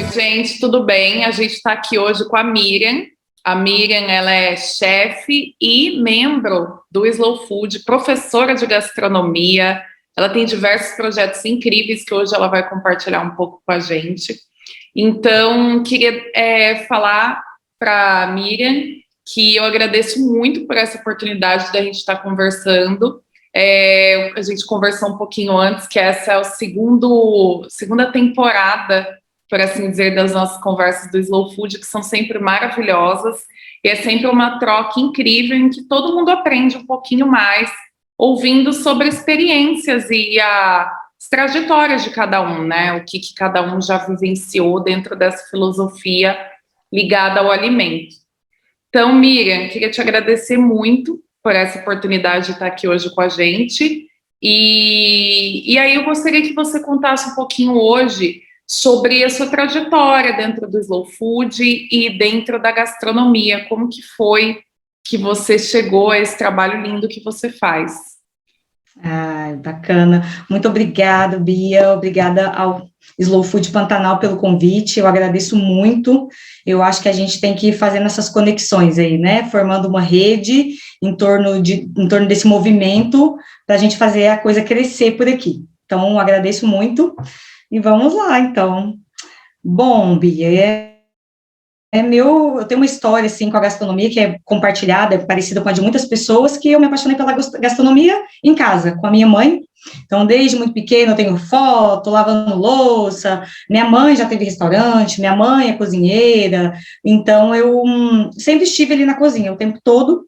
gente, tudo bem? A gente está aqui hoje com a Miriam. A Miriam, ela é chefe e membro do Slow Food, professora de gastronomia. Ela tem diversos projetos incríveis que hoje ela vai compartilhar um pouco com a gente. Então, queria falar para a Miriam que eu agradeço muito por essa oportunidade da gente estar conversando. A gente conversou um pouquinho antes, que essa é a segunda temporada, por assim dizer, das nossas conversas do Slow Food, que são sempre maravilhosas, e é sempre uma troca incrível em que todo mundo aprende um pouquinho mais, ouvindo sobre experiências e as trajetórias de cada um, né? O que cada um já vivenciou dentro dessa filosofia ligada ao alimento. Então, Miriam, queria te agradecer muito por essa oportunidade de estar aqui hoje com a gente, e aí eu gostaria que você contasse um pouquinho hoje sobre a sua trajetória dentro do Slow Food e dentro da gastronomia, como que foi que você chegou a esse trabalho lindo que você faz. Ah, bacana. Muito obrigada, Bia. Obrigada ao Slow Food Pantanal pelo convite. Eu agradeço muito. Eu acho que a gente tem que ir fazendo essas conexões aí, né? Formando uma rede em torno desse movimento para a gente fazer a coisa crescer por aqui. Então, agradeço muito. E vamos lá, então. Bom, Bia, eu tenho uma história, assim, com a gastronomia que é compartilhada, é parecida com a de muitas pessoas, que eu me apaixonei pela gastronomia em casa, com a minha mãe. Então, desde muito pequena, eu tenho foto, lavando louça, minha mãe já teve restaurante, minha mãe é cozinheira, então eu sempre estive ali na cozinha o tempo todo,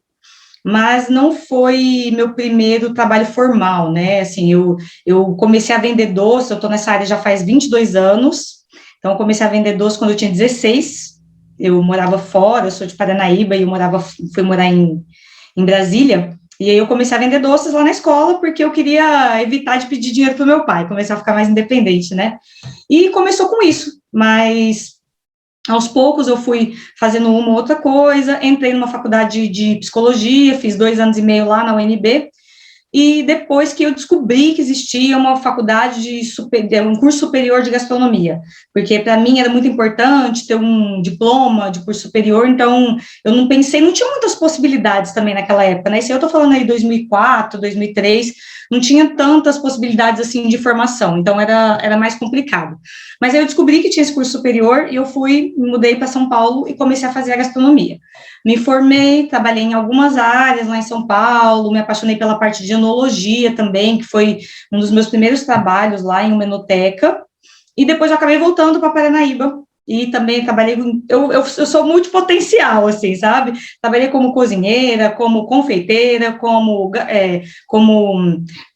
mas não foi meu primeiro trabalho formal, né, assim, eu comecei a vender doce, eu estou nessa área já faz 22 anos, então eu comecei a vender doce quando eu tinha 16, eu morava fora, eu sou de Paranaíba, e fui morar em Brasília, e aí eu comecei a vender doces lá na escola, porque eu queria evitar de pedir dinheiro para o meu pai, começar a ficar mais independente, né, e começou com isso, mas aos poucos eu fui fazendo uma ou outra coisa, entrei numa faculdade de psicologia, fiz 2 anos e meio lá na UNB, e depois que eu descobri que existia uma faculdade um curso superior de gastronomia, porque para mim era muito importante ter um diploma de curso superior, então eu não tinha muitas possibilidades também naquela época, né, se eu estou falando aí 2004, 2003, não tinha tantas possibilidades assim de formação, então era mais complicado, mas aí eu descobri que tinha esse curso superior, e eu me mudei para São Paulo e comecei a fazer a gastronomia. Me formei, trabalhei em algumas áreas lá em São Paulo, me apaixonei pela parte de enologia também, que foi um dos meus primeiros trabalhos lá em uma enoteca, e depois eu acabei voltando para Paranaíba, e também trabalhei, eu sou multipotencial, assim, sabe? Trabalhei como cozinheira, como confeiteira, como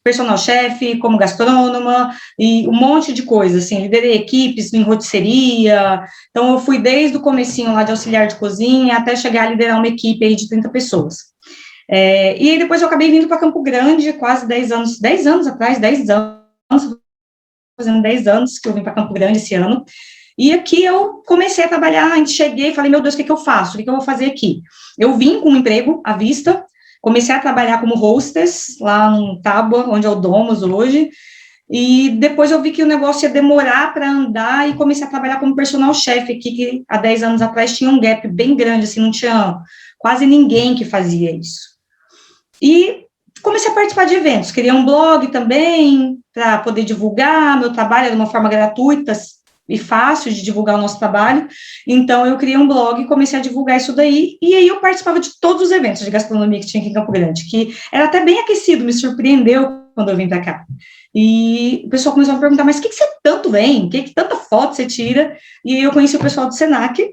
personal chef, como gastrônoma, e um monte de coisa, assim, liderei equipes em rotisseria, então eu fui desde o comecinho lá de auxiliar de cozinha, até chegar a liderar uma equipe aí de 30 pessoas. E aí depois eu acabei vindo para Campo Grande, quase 10 anos atrás, fazendo 10 anos que eu vim para Campo Grande esse ano, e aqui eu comecei a trabalhar, cheguei e falei, meu Deus, o que eu faço? O que eu vou fazer aqui? Eu vim com um emprego à vista, comecei a trabalhar como hostess, lá no Tábua, onde é o Domus hoje, e depois eu vi que o negócio ia demorar para andar, e comecei a trabalhar como personal chef aqui, que há 10 anos atrás tinha um gap bem grande, assim, não tinha quase ninguém que fazia isso. E comecei a participar de eventos, criei um blog também, para poder divulgar meu trabalho de uma forma gratuita e fácil de divulgar o nosso trabalho, então eu criei um blog e comecei a divulgar isso daí, e aí eu participava de todos os eventos de gastronomia que tinha aqui em Campo Grande, que era até bem aquecido, me surpreendeu quando eu vim para cá, e o pessoal começou a me perguntar, mas o que você tanto vem, que tanta foto você tira, e aí eu conheci o pessoal do Senac,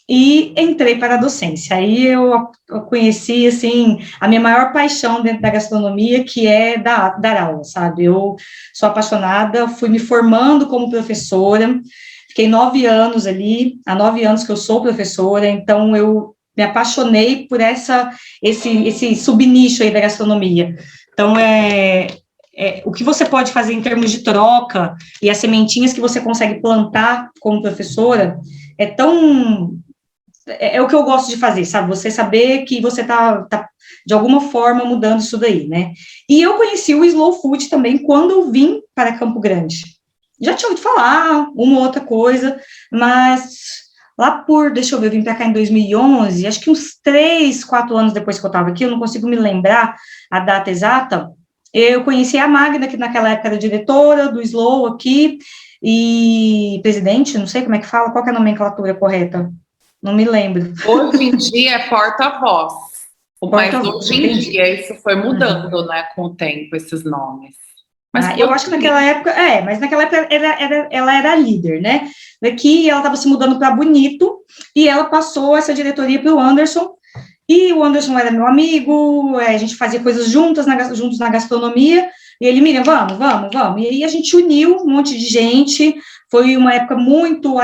e entrei para a docência. Aí eu conheci, assim, a minha maior paixão dentro da gastronomia, que é dar aula, sabe? Eu sou apaixonada, fui me formando como professora, fiquei 9 anos ali, há 9 anos que eu sou professora, então eu me apaixonei por esse subnicho aí da gastronomia. Então, o que você pode fazer em termos de troca e as sementinhas que você consegue plantar como professora é o que eu gosto de fazer, sabe? Você saber que você tá de alguma forma mudando isso daí, né? E eu conheci o Slow Food também quando eu vim para Campo Grande. já tinha ouvido falar, uma ou outra coisa, mas lá deixa eu ver, eu vim para cá em 2011, acho que uns 3, 4 anos depois que eu estava aqui, eu não consigo me lembrar a data exata, eu conheci a Magda, que naquela época era diretora do Slow aqui, e presidente, não sei como é que fala, qual que é a nomenclatura correta? Não me lembro. Hoje em dia é porta-voz, mas hoje em dia isso foi mudando, né, com o tempo, esses nomes. Mas eu acho que naquela época, mas naquela época ela era líder, né? Daqui ela estava se mudando para Bonito, e ela passou essa diretoria para o Anderson, e o Anderson era meu amigo, a gente fazia coisas juntos na gastronomia, e ele, Miriam, vamos. E aí a gente uniu um monte de gente, foi uma época muito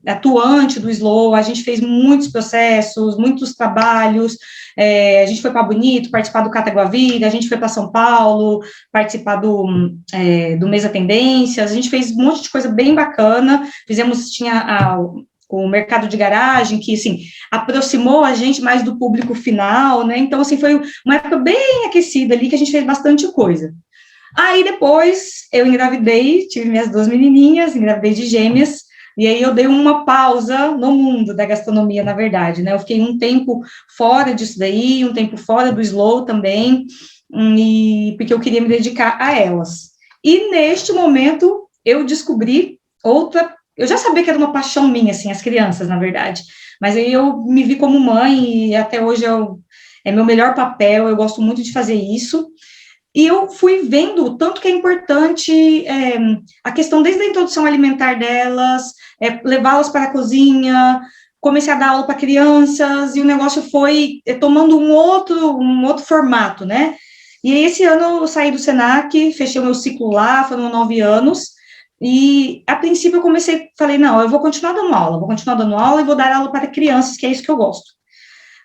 atuante do Slow, a gente fez muitos processos, muitos trabalhos, a gente foi para Bonito, participar do Cataguavira, a gente foi para São Paulo, participar do Mesa Tendências, a gente fez um monte de coisa bem bacana, tinha o mercado de garagem, que, assim, aproximou a gente mais do público final, né, então, assim, foi uma época bem aquecida ali, que a gente fez bastante coisa. Aí, depois, eu engravidei, tive minhas 2 menininhas, engravidei de gêmeas, e aí eu dei uma pausa no mundo da gastronomia, na verdade, né, eu fiquei um tempo fora disso daí, um tempo fora do Slow também, porque eu queria me dedicar a elas. E, neste momento, eu descobri eu já sabia que era uma paixão minha, assim, as crianças, na verdade, mas aí eu me vi como mãe, e até hoje é meu melhor papel, eu gosto muito de fazer isso, e eu fui vendo o tanto que é importante a questão desde a introdução alimentar delas, levá-las para a cozinha, comecei a dar aula para crianças, e o negócio foi tomando um outro formato, né, e aí esse ano eu saí do Senac, fechei o meu ciclo lá, foram 9 anos, e, a princípio, falei, não, eu vou continuar dando aula e vou dar aula para crianças, que é isso que eu gosto.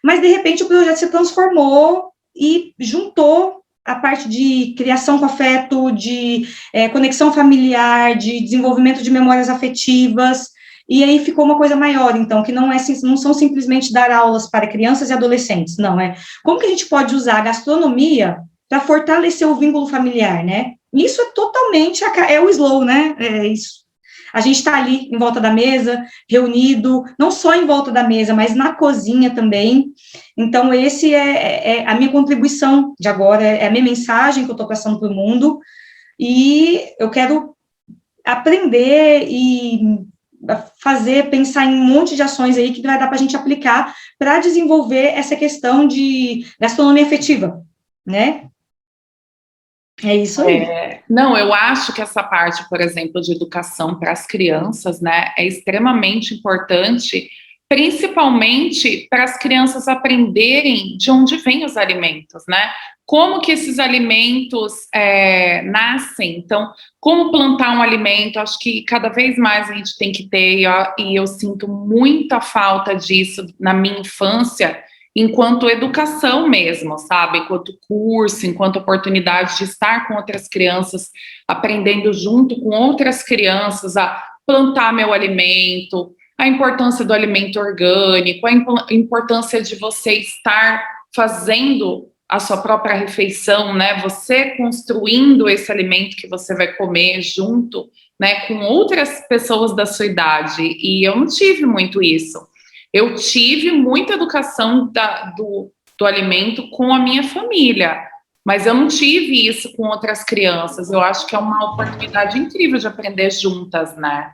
Mas, de repente, o projeto se transformou e juntou a parte de criação com afeto, de conexão familiar, de desenvolvimento de memórias afetivas, e aí ficou uma coisa maior, então, que não são simplesmente dar aulas para crianças e adolescentes, não, como que a gente pode usar a gastronomia para fortalecer o vínculo familiar, né? Isso é totalmente, o Slow, né? É isso. A gente está ali em volta da mesa, reunido, não só em volta da mesa, mas na cozinha também. Então, esse é a minha contribuição de agora, é a minha mensagem que eu estou passando para o mundo, e eu quero aprender e pensar em um monte de ações aí que vai dar para a gente aplicar para desenvolver essa questão de gastronomia afetiva, né? É isso aí. Não, eu acho que essa parte, por exemplo, de educação para as crianças, né, é extremamente importante, principalmente para as crianças aprenderem de onde vêm os alimentos, né? Como que esses alimentos nascem. Então, como plantar um alimento, acho que cada vez mais a gente tem que ter, e eu sinto muita falta disso na minha infância, enquanto educação mesmo, sabe? Enquanto curso, enquanto oportunidade de estar com outras crianças, aprendendo junto com outras crianças a plantar meu alimento, a importância do alimento orgânico, a importância de você estar fazendo a sua própria refeição, né? Você construindo esse alimento que você vai comer junto, né, com outras pessoas da sua idade. E eu não tive muito isso. Eu tive muita educação do alimento com a minha família, mas eu não tive isso com outras crianças. Eu acho que é uma oportunidade incrível de aprender juntas, né?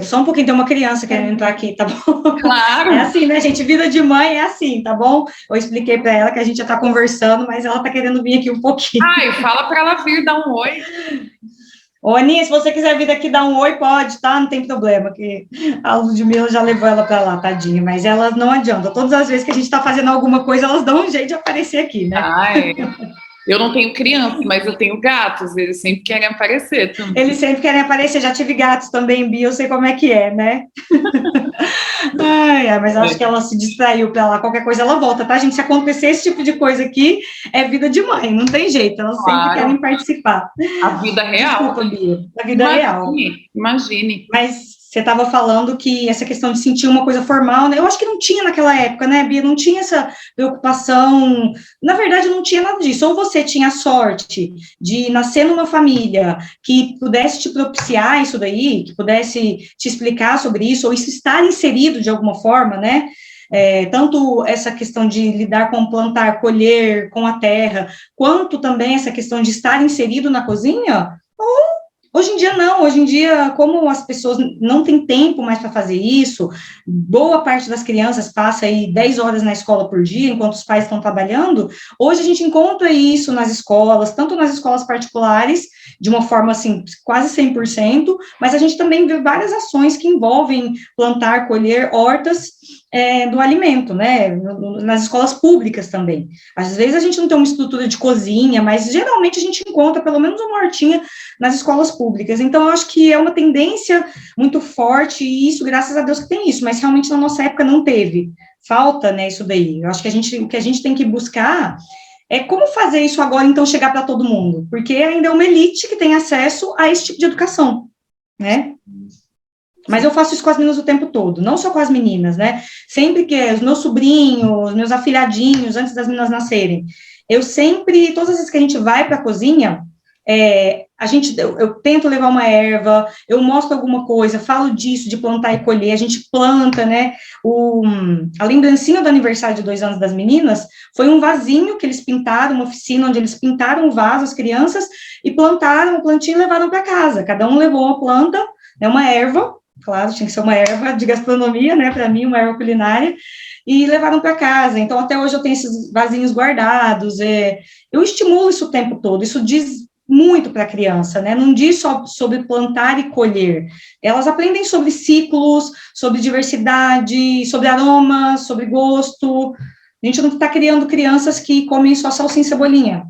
Só um pouquinho, tem uma criança querendo entrar aqui, tá bom? Claro. É assim, né, gente? Vida de mãe é assim, tá bom? Eu expliquei para ela que a gente já tá conversando, mas ela tá querendo vir aqui um pouquinho. Ai, fala para ela vir, dar um oi. Ô, Aninha, se você quiser vir daqui dar um oi, pode, tá? Não tem problema, que a Ludmilla já levou ela para lá, tadinha, mas elas não adiantam. Todas as vezes que a gente tá fazendo alguma coisa, elas dão um jeito de aparecer aqui, né? Ai, eu não tenho criança, mas eu tenho gatos, eles sempre querem aparecer também. Eles sempre querem aparecer, já tive gatos também, Bia, eu sei como é que é, né? Mas acho que ela se distraiu para lá, qualquer coisa ela volta, tá, gente? Se acontecer esse tipo de coisa aqui, é vida de mãe, não tem jeito, elas sempre querem participar. A vida real. Desculpa, Bia, a vida real. Imagine. Mas Você estava falando que essa questão de sentir uma coisa formal, né? Eu acho que não tinha naquela época, né, Bia? Não tinha essa preocupação. Na verdade, não tinha nada disso. Ou você tinha a sorte de nascer numa família que pudesse te propiciar isso daí, que pudesse te explicar sobre isso, ou isso estar inserido de alguma forma, né? Tanto essa questão de lidar com plantar, colher com a terra, quanto também essa questão de estar inserido na cozinha. Hoje em dia não, hoje em dia, como as pessoas não têm tempo mais para fazer isso, boa parte das crianças passa aí 10 horas na escola por dia, enquanto os pais estão trabalhando, hoje a gente encontra isso nas escolas, tanto nas escolas particulares, de uma forma, assim, quase 100%, mas a gente também vê várias ações que envolvem plantar, colher hortas do alimento, né, nas escolas públicas também. Às vezes a gente não tem uma estrutura de cozinha, mas geralmente a gente encontra pelo menos uma hortinha nas escolas públicas. Então, eu acho que é uma tendência muito forte, e isso, graças a Deus que tem isso, mas realmente na nossa época não teve. Falta, né, isso daí. Eu acho que o que a gente tem que buscar é como fazer isso agora, então, chegar para todo mundo, porque ainda é uma elite que tem acesso a esse tipo de educação, né? Mas eu faço isso com as meninas o tempo todo, não só com as meninas, né? Sempre que os meus sobrinhos, meus afilhadinhos, antes das meninas nascerem, eu sempre, todas as vezes que a gente vai para a cozinha, eu tento levar uma erva, eu mostro alguma coisa, falo disso, de plantar e colher, a gente planta, né? A lembrancinha do aniversário de 2 anos das meninas foi um vasinho que eles pintaram, uma oficina onde eles pintaram um vaso, as crianças, e plantaram uma plantinha e levaram para casa. Cada um levou uma planta, né, uma erva, claro, tinha que ser uma erva de gastronomia, né, para mim, uma erva culinária, e levaram para casa. Então, até hoje eu tenho esses vasinhos guardados, eu estimulo isso o tempo todo, isso diz muito para a criança, né, não diz só sobre plantar e colher, elas aprendem sobre ciclos, sobre diversidade, sobre aromas, sobre gosto. A gente não está criando crianças que comem só salsinha e cebolinha.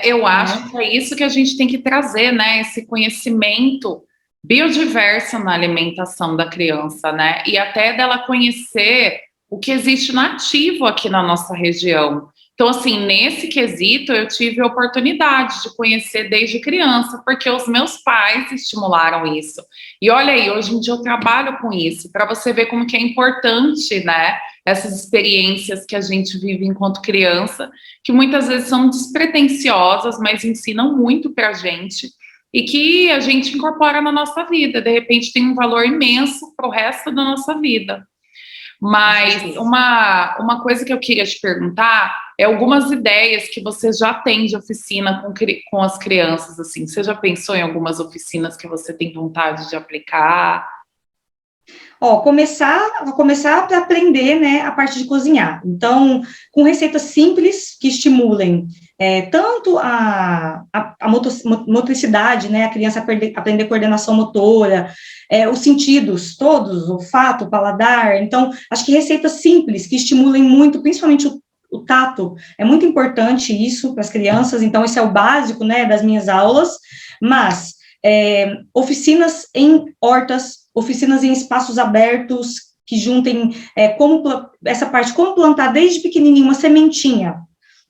Eu acho que é isso que a gente tem que trazer, né, esse conhecimento biodiverso na alimentação da criança, né, e até dela conhecer o que existe nativo aqui na nossa região. Então, assim, nesse quesito, eu tive a oportunidade de conhecer desde criança, porque os meus pais estimularam isso. E olha aí, hoje em dia eu trabalho com isso, para você ver como que é importante, né, essas experiências que a gente vive enquanto criança, que muitas vezes são despretensiosas, mas ensinam muito para a gente, e que a gente incorpora na nossa vida, de repente tem um valor imenso para o resto da nossa vida. Mas uma coisa que eu queria te perguntar é algumas ideias que você já tem de oficina com as crianças, assim. Você já pensou em algumas oficinas que você tem vontade de aplicar? Começar para aprender, né, a parte de cozinhar. Então, com receitas simples que estimulem tanto a motricidade, né, a criança aprender coordenação motora, os sentidos todos, olfato, paladar. Então, acho que receitas simples que estimulem muito, principalmente o tato, é muito importante isso para as crianças. Então, esse é o básico, né, das minhas aulas, mas oficinas em hortas, oficinas em espaços abertos, que juntem como plantar desde pequenininho uma sementinha.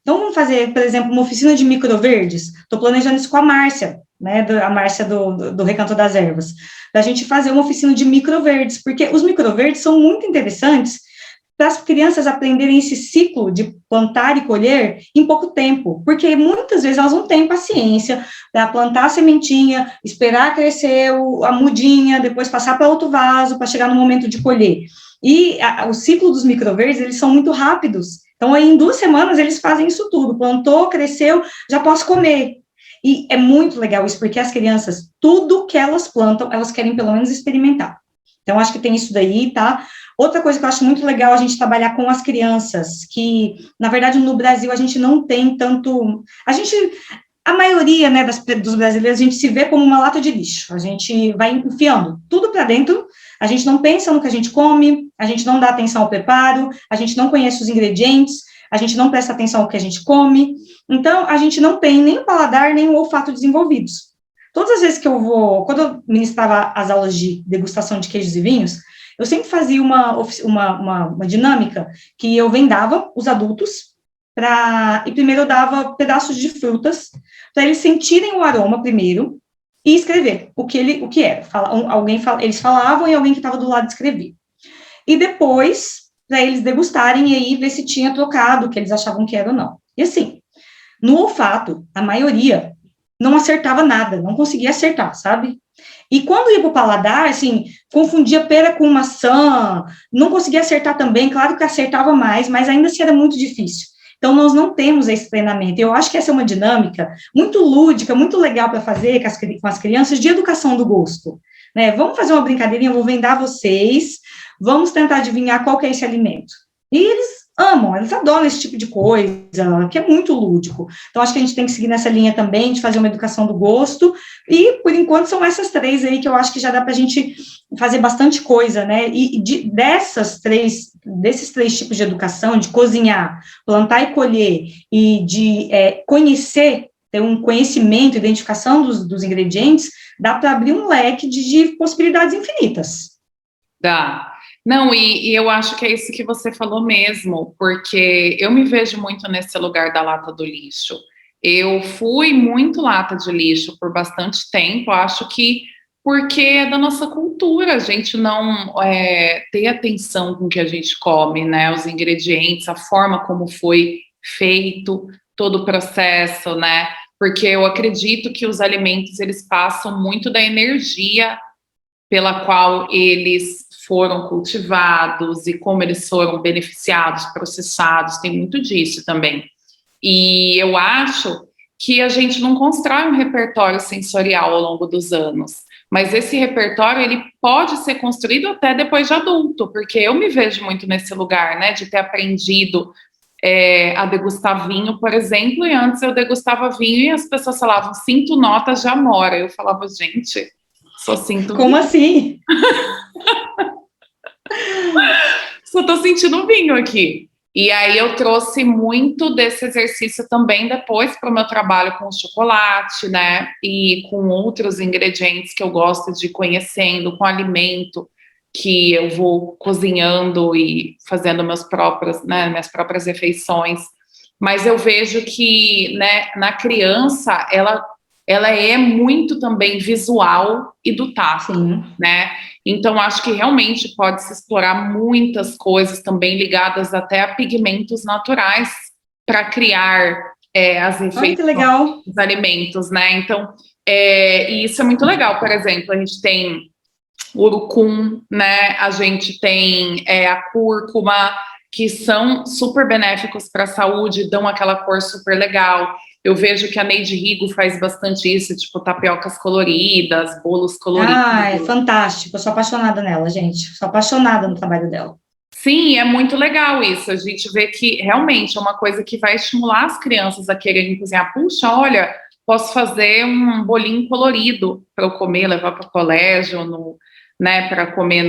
Então, vamos fazer, por exemplo, uma oficina de microverdes. Estou planejando isso com a Márcia, né, a Márcia do Recanto das Ervas, para a gente fazer uma oficina de microverdes, porque os microverdes são muito interessantes para as crianças aprenderem esse ciclo de plantar e colher em pouco tempo, porque muitas vezes elas não têm paciência para plantar a sementinha, esperar crescer a mudinha, depois passar para outro vaso, para chegar no momento de colher. E o ciclo dos microverdes, eles são muito rápidos. Então, aí, em 2 semanas, eles fazem isso tudo. Plantou, cresceu, já posso comer. E é muito legal isso, porque as crianças, tudo que elas plantam, elas querem pelo menos experimentar. Então, acho que tem isso daí, tá? Outra coisa que eu acho muito legal a gente trabalhar com as crianças, que, na verdade, no Brasil, a gente não tem tanto... A maioria, né, dos brasileiros, a gente se vê como uma lata de lixo. A gente vai enfiando tudo para dentro, a gente não pensa no que a gente come, a gente não dá atenção ao preparo, a gente não conhece os ingredientes, a gente não presta atenção ao que a gente come. Então, a gente não tem nem o paladar, nem o olfato desenvolvidos. Todas as vezes que quando eu ministrava as aulas de degustação de queijos e vinhos, eu sempre fazia uma dinâmica que eu vendava os adultos e primeiro eu dava pedaços de frutas para eles sentirem o aroma primeiro, e escrever o que era. Eles falavam e alguém que estava do lado escrevia. E depois, para eles degustarem e aí ver se tinha trocado o que eles achavam que era ou não. E assim, no olfato, a maioria não acertava nada, não conseguia acertar, sabe? E quando ia para o paladar, assim, confundia pera com maçã, não conseguia acertar também, claro que acertava mais, mas ainda assim era muito difícil. Então, nós não temos esse treinamento. Eu acho que essa é uma dinâmica muito lúdica, muito legal para fazer com as crianças de educação do gosto. Né? Vamos fazer uma brincadeirinha, eu vou vendar vocês, vamos tentar adivinhar qual que é esse alimento. E eles amam, eles adoram esse tipo de coisa, que é muito lúdico. Então, acho que a gente tem que seguir nessa linha também, de fazer uma educação do gosto, e, por enquanto, são essas 3 aí que eu acho que já dá para a gente fazer bastante coisa, né, e desses 3 tipos de educação, de cozinhar, plantar e colher, e de conhecer, ter um conhecimento, identificação dos ingredientes, dá para abrir um leque de possibilidades infinitas. Dá. Não, e eu acho que é isso que você falou mesmo, porque eu me vejo muito nesse lugar da lata do lixo. Eu fui muito lata de lixo por bastante tempo, acho que porque é da nossa cultura, a gente não ter atenção com o que a gente come, né? Os ingredientes, a forma como foi feito, todo o processo, né? Porque eu acredito que os alimentos, eles passam muito da energia pela qual eles foram cultivados e como eles foram beneficiados, processados, tem muito disso também. E eu acho que a gente não constrói um repertório sensorial ao longo dos anos, mas esse repertório, ele pode ser construído até depois de adulto, porque eu me vejo muito nesse lugar, né, de ter aprendido a degustar vinho, por exemplo, e antes eu degustava vinho e as pessoas falavam, sinto notas de amora. Eu falava, gente, só sinto Como vinho. assim? Só tô sentindo vinho aqui. E aí eu trouxe muito desse exercício também depois para o meu trabalho com chocolate, né? E com outros ingredientes que eu gosto de ir conhecendo, com alimento que eu vou cozinhando e fazendo minhas próprias refeições. Mas eu vejo que, né, na criança, ela é muito também visual e do tato, Sim. né? Então, acho que realmente pode se explorar muitas coisas também ligadas até a pigmentos naturais para criar as refeições, que legal. os alimentos, né? Então, e isso é muito legal. Por exemplo, a gente tem urucum, né? A gente tem a cúrcuma, que são super benéficos para a saúde, dão aquela cor super legal. Eu vejo que a Neide Rigo faz bastante isso, tipo tapiocas coloridas, bolos coloridos. Ah, é fantástico. Eu sou apaixonada nela, gente. Sou apaixonada no trabalho dela. Sim, é muito legal isso. A gente vê que realmente é uma coisa que vai estimular as crianças a quererem cozinhar. Puxa, olha, posso fazer um bolinho colorido para eu comer, levar para o colégio, né, para comer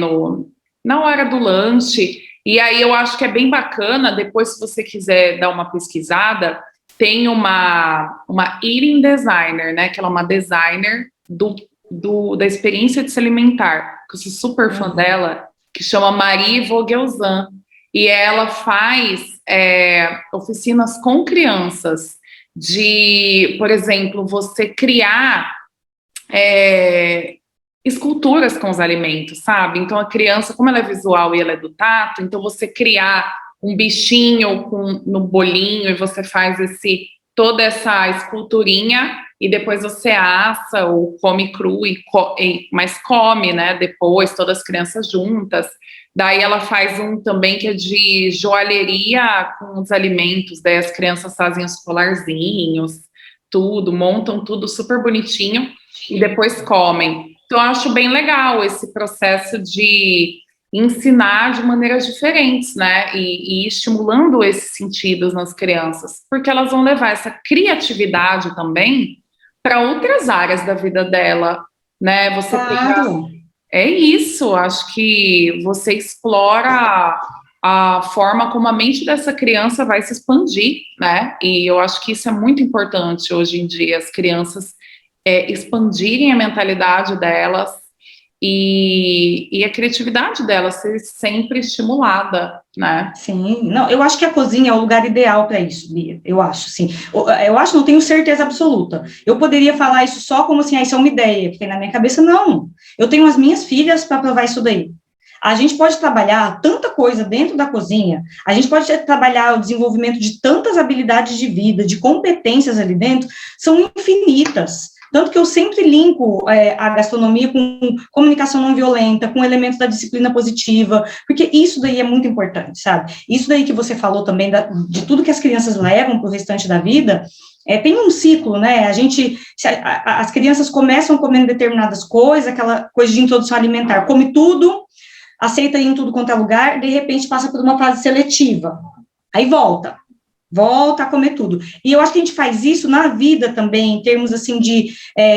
na hora do lanche. E aí eu acho que é bem bacana, depois se você quiser dar uma pesquisada, tem uma eating designer, né, que ela é uma designer da experiência de se alimentar, que eu sou super fã dela, que chama Marie Vogelzan, e ela faz oficinas com crianças de, por exemplo, você criar esculturas com os alimentos, sabe? Então a criança, como ela é visual e ela é do tato, então você criar um bichinho no bolinho e você faz toda essa esculturinha e depois você assa ou come cru, mas come, né, depois, todas as crianças juntas. Daí ela faz um também que é de joalheria com os alimentos, daí as crianças fazem os colarzinhos, tudo, montam tudo super bonitinho e depois comem. Então, eu acho bem legal esse processo de ensinar de maneiras diferentes, né, e estimulando esses sentidos nas crianças, porque elas vão levar essa criatividade também para outras áreas da vida dela, né, você Claro. é isso, acho que você explora a forma como a mente dessa criança vai se expandir, né, e eu acho que isso é muito importante hoje em dia, as crianças expandirem a mentalidade delas e a criatividade dela ser sempre estimulada, né? Sim, não, eu acho que a cozinha é o lugar ideal para isso, Bia, eu acho, sim. Eu acho, não tenho certeza absoluta. Eu poderia falar isso só como assim, isso é uma ideia que tem na minha cabeça, não. Eu tenho as minhas filhas para provar isso daí. A gente pode trabalhar tanta coisa dentro da cozinha, a gente pode trabalhar o desenvolvimento de tantas habilidades de vida, de competências ali dentro, são infinitas. Tanto que eu sempre linko a gastronomia com comunicação não violenta, com elementos da disciplina positiva, porque isso daí é muito importante, sabe? Isso daí que você falou também, de tudo que as crianças levam para o restante da vida, tem um ciclo, né? As crianças começam comendo determinadas coisas, aquela coisa de introdução alimentar, come tudo, aceita ir em tudo quanto é lugar, de repente passa por uma fase seletiva, aí volta a comer tudo. E eu acho que a gente faz isso na vida também, em termos, assim, de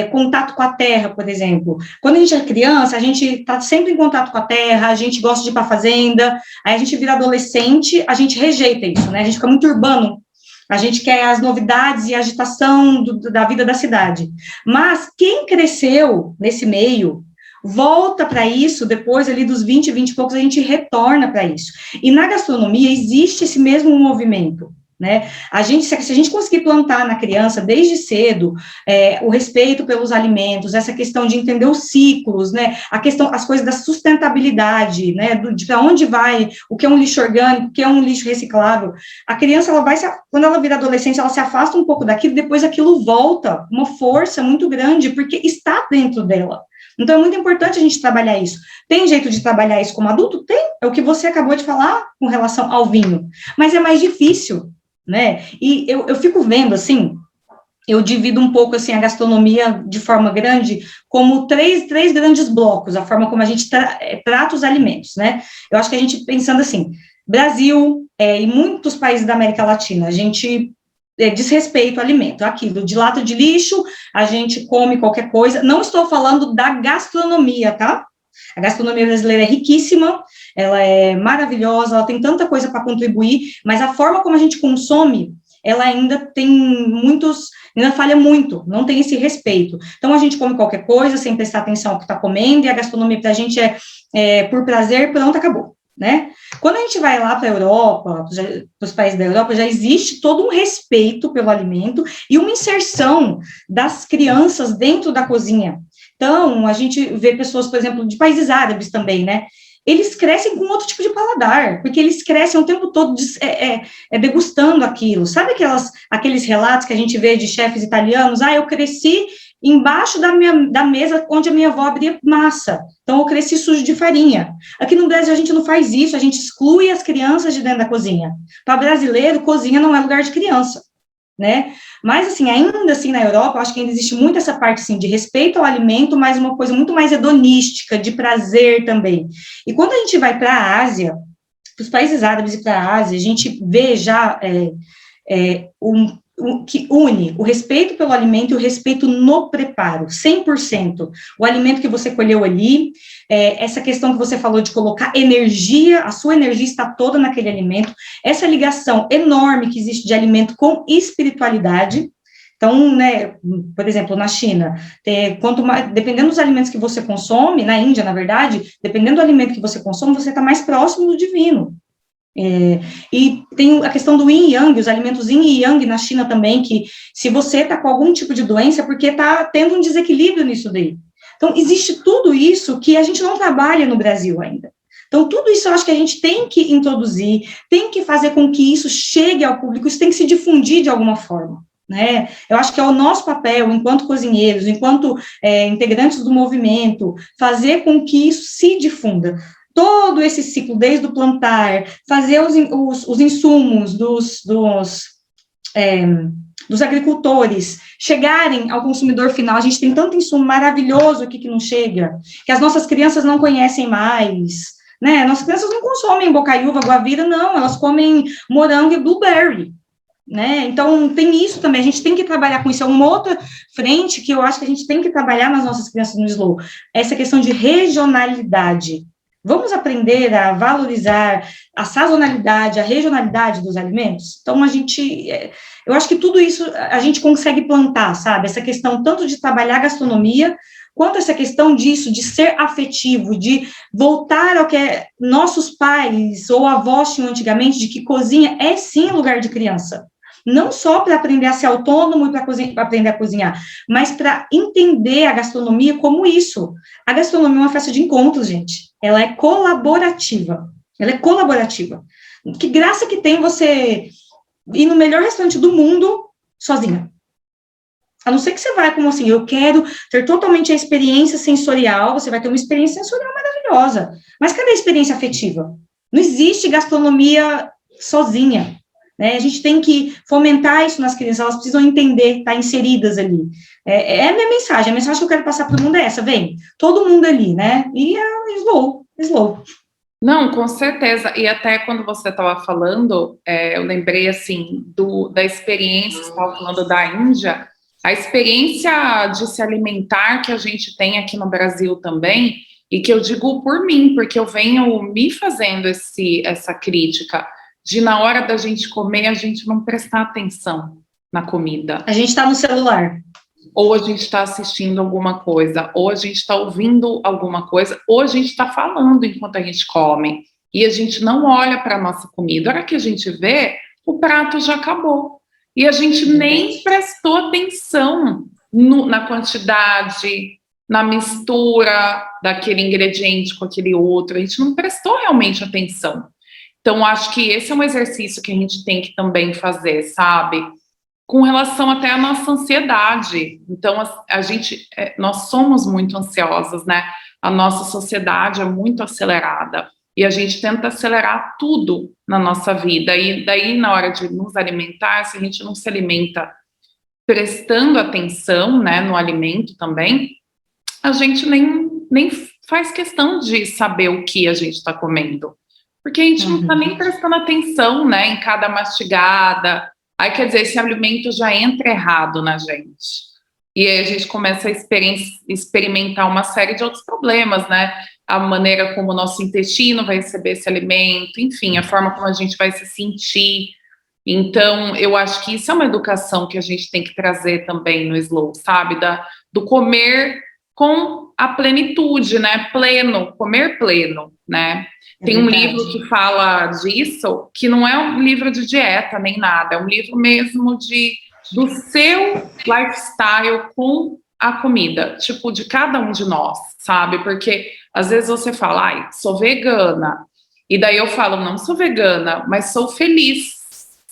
contato com a terra, por exemplo. Quando a gente é criança, a gente está sempre em contato com a terra, a gente gosta de ir para a fazenda, aí a gente vira adolescente, a gente rejeita isso, né? A gente fica muito urbano, a gente quer as novidades e a agitação da vida da cidade. Mas quem cresceu nesse meio volta para isso, depois ali dos 20 e poucos, a gente retorna para isso. E na gastronomia existe esse mesmo movimento, né? Se a gente conseguir plantar na criança desde cedo o respeito pelos alimentos, essa questão de entender os ciclos, né? As coisas da sustentabilidade, né? De para onde vai, o que é um lixo orgânico, o que é um lixo reciclável. A criança, quando ela vira adolescente, ela se afasta um pouco daquilo, depois aquilo volta, uma força muito grande, porque está dentro dela. Então, é muito importante a gente trabalhar isso. Tem jeito de trabalhar isso como adulto? Tem, é o que você acabou de falar com relação ao vinho, mas é mais difícil, né? E eu fico vendo, assim, eu divido um pouco, assim, a gastronomia de forma grande como três grandes blocos, a forma como a gente trata os alimentos, né? Eu acho que a gente, pensando assim, Brasil e muitos países da América Latina, a gente desrespeito ao alimento, aquilo de lata de lixo, a gente come qualquer coisa, não estou falando da gastronomia, tá? A gastronomia brasileira é riquíssima, ela é maravilhosa, ela tem tanta coisa para contribuir, mas a forma como a gente consome, ela ainda ainda falha muito, não tem esse respeito. Então, a gente come qualquer coisa, sem prestar atenção ao que está comendo, e a gastronomia para a gente é por prazer, pronto, acabou, né? Quando a gente vai lá para a Europa, para os países da Europa, já existe todo um respeito pelo alimento e uma inserção das crianças dentro da cozinha. Então, a gente vê pessoas, por exemplo, de países árabes também, né? Eles crescem com outro tipo de paladar, porque eles crescem o tempo todo degustando aquilo. Sabe aqueles relatos que a gente vê de chefes italianos? Eu cresci embaixo da mesa onde a minha avó abria massa, então eu cresci sujo de farinha. Aqui no Brasil a gente não faz isso, a gente exclui as crianças de dentro da cozinha. Para brasileiro, cozinha não é lugar de criança, né? Mas, assim, ainda assim, na Europa, eu acho que ainda existe muito essa parte, assim, de respeito ao alimento, mas uma coisa muito mais hedonística, de prazer também. E quando a gente vai para a Ásia, para os países árabes e para a Ásia, a gente vê já que une o respeito pelo alimento e o respeito no preparo, 100%. O alimento que você colheu ali, essa questão que você falou de colocar energia, a sua energia está toda naquele alimento, essa ligação enorme que existe de alimento com espiritualidade. Então, né, por exemplo, na China, dependendo dos alimentos que você consome, na Índia, na verdade, dependendo do alimento que você consome, você está mais próximo do divino. E tem a questão do yin e yang, os alimentos yin e yang na China também, que se você está com algum tipo de doença, é porque está tendo um desequilíbrio nisso daí. Então, existe tudo isso que a gente não trabalha no Brasil ainda. Então, tudo isso eu acho que a gente tem que introduzir, tem que fazer com que isso chegue ao público, isso tem que se difundir de alguma forma, né? Eu acho que é o nosso papel, enquanto cozinheiros, enquanto integrantes do movimento, fazer com que isso se difunda. Todo esse ciclo, desde o plantar, fazer os insumos dos agricultores chegarem ao consumidor final. A gente tem tanto insumo maravilhoso aqui que não chega, que as nossas crianças não conhecem mais, né? Nossas crianças não consomem bocaiúva, guavira, não, elas comem morango e blueberry, né? Então, tem isso também, a gente tem que trabalhar com isso, é uma outra frente que eu acho que a gente tem que trabalhar nas nossas crianças no Slow, essa questão de regionalidade. Vamos aprender a valorizar a sazonalidade, a regionalidade dos alimentos? Então, eu acho que tudo isso a gente consegue plantar, sabe? Essa questão tanto de trabalhar a gastronomia, quanto essa questão disso, de ser afetivo, de voltar ao que nossos pais ou avós tinham antigamente, de que cozinha é sim lugar de criança. Não só para aprender a ser autônomo e para aprender a cozinhar, mas para entender a gastronomia como isso. A gastronomia é uma festa de encontros, gente. Ela é colaborativa. Ela é colaborativa. Que graça que tem você ir no melhor restaurante do mundo sozinha. A não ser que você vai como assim, eu quero ter totalmente a experiência sensorial, você vai ter uma experiência sensorial maravilhosa. Mas cadê a experiência afetiva? Não existe gastronomia sozinha. Né? A gente tem que fomentar isso nas crianças, elas precisam entender, estar inseridas ali. É a minha mensagem, a mensagem que eu quero passar para o mundo é essa, vem, todo mundo ali, né? E é slow. Não, com certeza. E até quando você estava falando, eu lembrei, assim, da experiência, você estava falando da Índia, a experiência de se alimentar que a gente tem aqui no Brasil também, e que eu digo por mim, porque eu venho me fazendo essa crítica, de na hora da gente comer, a gente não prestar atenção na comida. A gente está no celular. Ou a gente está assistindo alguma coisa, ou a gente está ouvindo alguma coisa, ou a gente está falando enquanto a gente come. E a gente não olha para a nossa comida. A hora que a gente vê, o prato já acabou. E a gente nem prestou atenção na quantidade, na mistura daquele ingrediente com aquele outro. A gente não prestou realmente atenção. Então, acho que esse é um exercício que a gente tem que também fazer, sabe? Com relação até à nossa ansiedade. Então, nós somos muito ansiosas, né? A nossa sociedade é muito acelerada. E a gente tenta acelerar tudo na nossa vida. E daí, na hora de nos alimentar, se a gente não se alimenta prestando atenção, né, no alimento também, a gente nem faz questão de saber o que a gente está comendo. Porque a gente não está nem prestando atenção, né, em cada mastigada. Aí, quer dizer, esse alimento já entra errado na gente. E aí a gente começa a experimentar uma série de outros problemas, né? A maneira como o nosso intestino vai receber esse alimento, enfim, a forma como a gente vai se sentir. Então, eu acho que isso é uma educação que a gente tem que trazer também no Slow, sabe? Do comer com a plenitude, né? Pleno, comer pleno, né? Tem um livro que fala disso, que não é um livro de dieta nem nada, é um livro mesmo do seu lifestyle com a comida, tipo, de cada um de nós, sabe? Porque às vezes você fala, ai, sou vegana, e daí eu falo, não sou vegana, mas sou feliz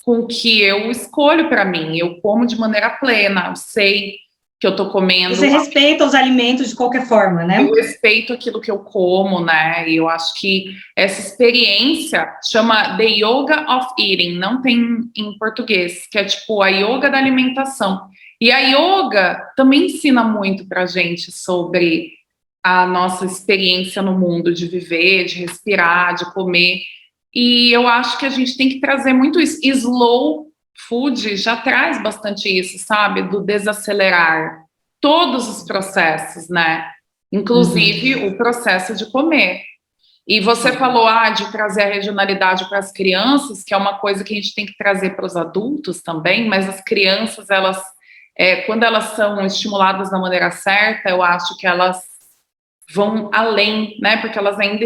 com o que eu escolho para mim, eu como de maneira plena, eu sei que eu tô comendo. Você respeita os alimentos de qualquer forma, né? Eu respeito aquilo que eu como, né? E eu acho que essa experiência chama The Yoga of Eating, não tem em português, que é tipo a yoga da alimentação. E a yoga também ensina muito pra gente sobre a nossa experiência no mundo, de viver, de respirar, de comer. E eu acho que a gente tem que trazer muito isso. Slow food já traz bastante isso, sabe? Do desacelerar todos os processos, né? Inclusive o processo de comer. E você falou de trazer a regionalidade para as crianças, que é uma coisa que a gente tem que trazer para os adultos também, mas as crianças, elas, quando elas são estimuladas da maneira certa, eu acho que elas vão além, né? Porque elas ainda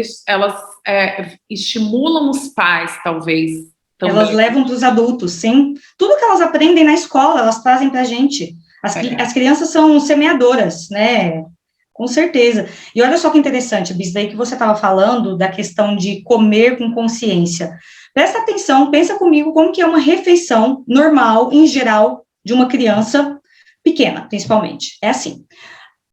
estimulam os pais, talvez. Também. Elas levam para os adultos, sim. Tudo que elas aprendem na escola, elas trazem para a gente. As crianças são semeadoras, né? Com certeza. E olha só que interessante, Bis, daí que você estava falando da questão de comer com consciência. Presta atenção, pensa comigo como que é uma refeição normal, em geral, de uma criança pequena, principalmente. É assim,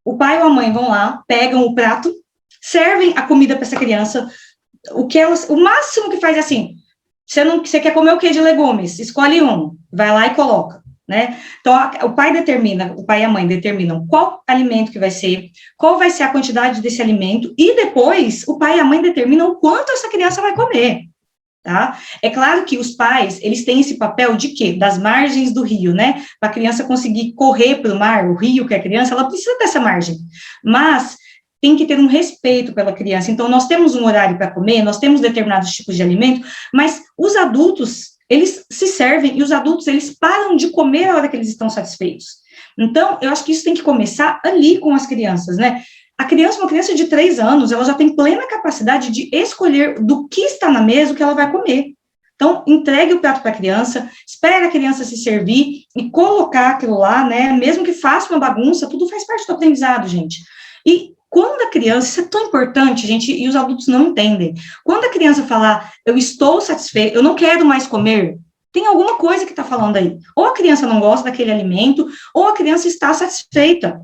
o pai ou a mãe vão lá, pegam o prato, servem a comida para essa criança, o máximo que faz é assim, você quer comer o que de legumes? Escolhe um, vai lá e coloca, né? Então, o pai e a mãe determinam qual alimento que vai ser, qual vai ser a quantidade desse alimento, e depois o pai e a mãe determinam o quanto essa criança vai comer, tá? É claro que os pais, eles têm esse papel de quê? Das margens do rio, né? Para a criança conseguir correr para o mar, o rio que é a criança, ela precisa dessa margem, mas tem que ter um respeito pela criança. Então, nós temos um horário para comer, nós temos determinados tipos de alimento, mas os adultos, eles se servem, e os adultos, eles param de comer a hora que eles estão satisfeitos. Então, eu acho que isso tem que começar ali com as crianças, né? Uma criança de 3 anos, ela já tem plena capacidade de escolher do que está na mesa o que ela vai comer. Então, entregue o prato para a criança, espere a criança se servir e colocar aquilo lá, né? Mesmo que faça uma bagunça, tudo faz parte do aprendizado, gente. E quando a criança, isso é tão importante, gente, e os adultos não entendem. Quando a criança falar, eu estou satisfeito, eu não quero mais comer, tem alguma coisa que está falando aí. Ou a criança não gosta daquele alimento, ou a criança está satisfeita,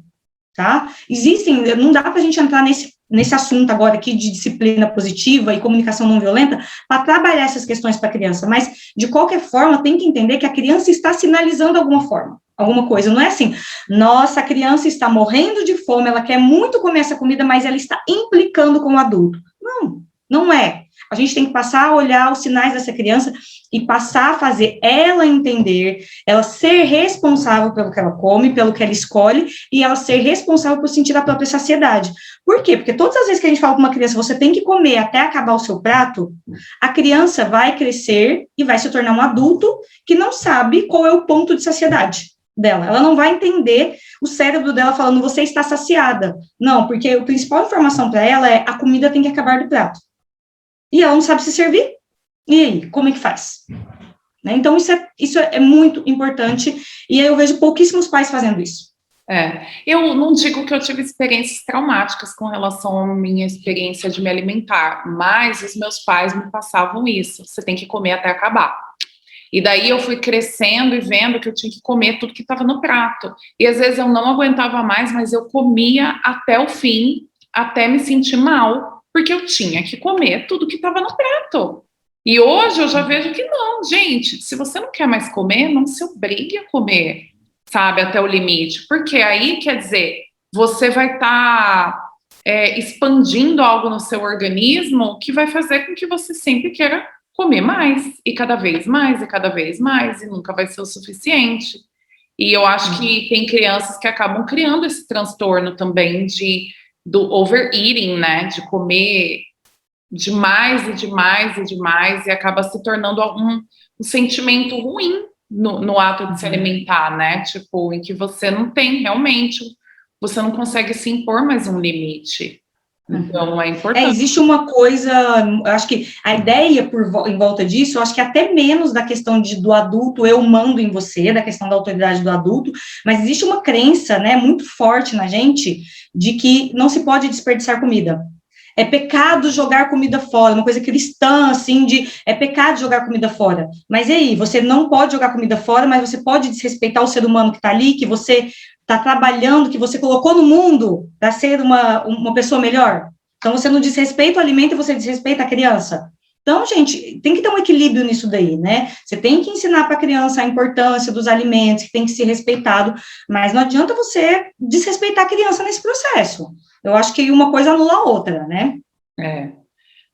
tá? Não dá para a gente entrar nesse assunto agora aqui de disciplina positiva e comunicação não violenta para trabalhar essas questões para a criança, mas, de qualquer forma, tem que entender que a criança está sinalizando alguma coisa, não é assim, nossa, a criança está morrendo de fome, ela quer muito comer essa comida, mas ela está implicando com o adulto. Não é. A gente tem que passar a olhar os sinais dessa criança e passar a fazer ela entender, ela ser responsável pelo que ela come, pelo que ela escolhe, e ela ser responsável por sentir a própria saciedade. Por quê? Porque todas as vezes que a gente fala para uma criança, você tem que comer até acabar o seu prato, a criança vai crescer e vai se tornar um adulto que não sabe qual é o ponto de saciedade dela. Ela não vai entender o cérebro dela falando, você está saciada. Não, porque a principal informação para ela é, a comida tem que acabar do prato. E ela não sabe se servir. E aí, como é que faz? Né? Então, isso é muito importante, e eu vejo pouquíssimos pais fazendo isso. Eu não digo que eu tive experiências traumáticas com relação à minha experiência de me alimentar, mas os meus pais me passavam isso, você tem que comer até acabar. E daí eu fui crescendo e vendo que eu tinha que comer tudo que estava no prato. E às vezes eu não aguentava mais, mas eu comia até o fim, até me sentir mal, porque eu tinha que comer tudo que estava no prato. E hoje eu já vejo que não, gente, se você não quer mais comer, não se obrigue a comer, sabe, até o limite. Porque aí, quer dizer, você vai estar expandindo algo no seu organismo que vai fazer com que você sempre queira comer mais, e cada vez mais, e cada vez mais, e nunca vai ser o suficiente. E eu acho que tem crianças que acabam criando esse transtorno também do overeating, né, de comer demais e demais e demais, e acaba se tornando um sentimento ruim no ato de se alimentar, né, tipo, em que você não tem realmente, você não consegue se impor mais um limite. Então, é importante. Existe uma coisa, eu acho que a ideia em volta disso, eu acho que até menos da questão do adulto, eu mando em você, da questão da autoridade do adulto, mas existe uma crença, né, muito forte na gente, de que não se pode desperdiçar comida. É pecado jogar comida fora, uma coisa cristã, assim, é pecado jogar comida fora. Mas e aí, você não pode jogar comida fora, mas você pode desrespeitar o ser humano que está ali, que você está trabalhando, que você colocou no mundo para ser uma pessoa melhor. Então, você não desrespeita o alimento e você desrespeita a criança. Então, gente, tem que ter um equilíbrio nisso daí, né? Você tem que ensinar para a criança a importância dos alimentos, que tem que ser respeitado, mas não adianta você desrespeitar a criança nesse processo. Eu acho que uma coisa anula a outra, né?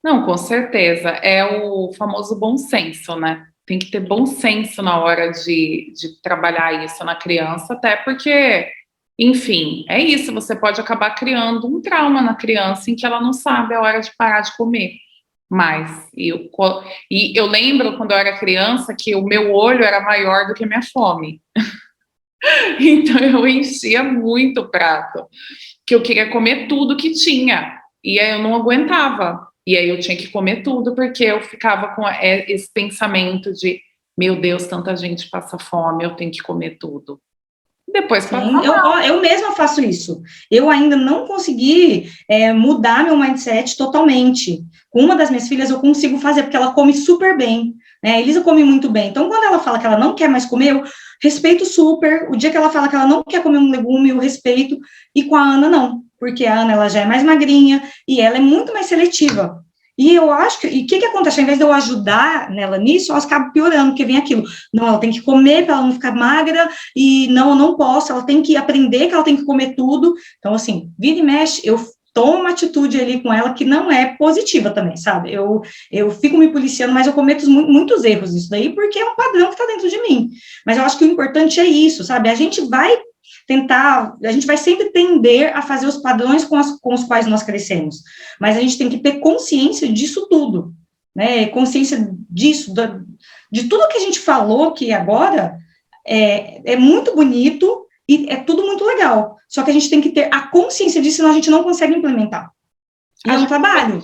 Não, com certeza. É o famoso bom senso, né? Tem que ter bom senso na hora de trabalhar isso na criança, até porque, enfim, é isso, você pode acabar criando um trauma na criança em que ela não sabe a hora de parar de comer mais. E eu lembro, quando eu era criança, que o meu olho era maior do que a minha fome. Então, eu enchia muito o prato, que eu queria comer tudo que tinha, e aí eu não aguentava. E aí eu tinha que comer tudo, porque eu ficava com esse pensamento de, meu Deus, tanta gente passa fome, eu tenho que comer tudo. Depois eu mesma faço isso. Eu ainda não consegui mudar meu mindset totalmente. Com uma das minhas filhas eu consigo fazer, porque ela come super bem, né? A Elisa come muito bem. Então, quando ela fala que ela não quer mais comer, eu respeito super. O dia que ela fala que ela não quer comer um legume, eu respeito. E com a Ana, não. Porque a Ana, ela já é mais magrinha e ela é muito mais seletiva. E eu acho que, e o que acontece? Ao invés de eu ajudar nela nisso, ela acaba piorando, porque vem aquilo, não, ela tem que comer para ela não ficar magra, e não, eu não posso, ela tem que aprender que ela tem que comer tudo. Então, assim, vira e mexe, eu tomo uma atitude ali com ela que não é positiva também, sabe? Eu fico me policiando, mas eu cometo muitos erros nisso daí, porque é um padrão que está dentro de mim. Mas eu acho que o importante é isso, sabe? A gente vai sempre tender a fazer os padrões com os quais nós crescemos, mas a gente tem que ter consciência disso tudo, né, consciência disso, de tudo que a gente falou aqui agora, é muito bonito, e é tudo muito legal, só que a gente tem que ter a consciência disso, senão a gente não consegue implementar. E é um trabalho,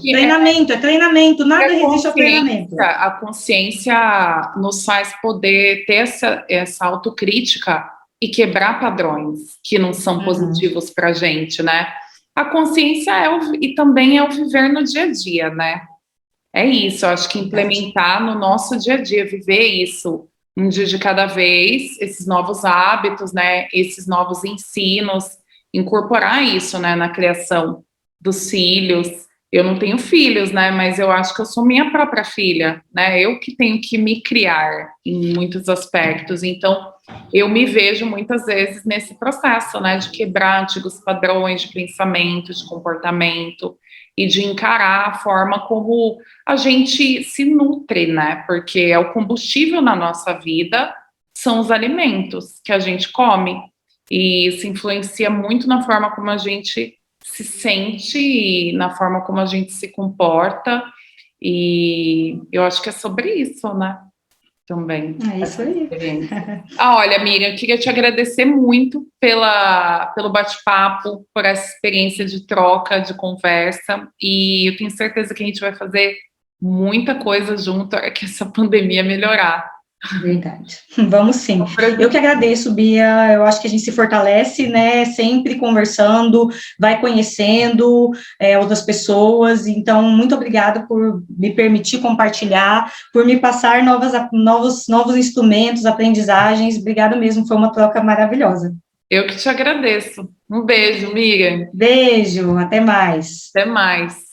treinamento, nada resiste ao treinamento. A consciência nos faz poder ter essa autocrítica e quebrar padrões que não são positivos para a gente, né? A consciência e também é o viver no dia a dia, né? É isso, eu acho que implementar no nosso dia a dia, viver isso um dia de cada vez, esses novos hábitos, né? Esses novos ensinos, incorporar isso, né? Na criação dos filhos. Eu não tenho filhos, né? Mas eu acho que eu sou minha própria filha, né? Eu que tenho que me criar em muitos aspectos. Então, eu me vejo muitas vezes nesse processo, né? De quebrar antigos padrões de pensamento, de comportamento e de encarar a forma como a gente se nutre, né? Porque é o combustível na nossa vida, são os alimentos que a gente come. E isso influencia muito na forma como a gente se sente, na forma como a gente se comporta, e eu acho que é sobre isso, né? Também. É isso aí. Olha, Miriam, eu queria te agradecer muito pelo bate-papo, por essa experiência de troca, de conversa, e eu tenho certeza que a gente vai fazer muita coisa junto para que essa pandemia melhorar. Verdade. Vamos sim. Eu que agradeço, Bia. Eu acho que a gente se fortalece, né? Sempre conversando, vai conhecendo outras pessoas. Então, muito obrigada por me permitir compartilhar, por me passar novos instrumentos, aprendizagens. Obrigada mesmo, foi uma troca maravilhosa. Eu que te agradeço. Um beijo, Miriam. Beijo, até mais. Até mais.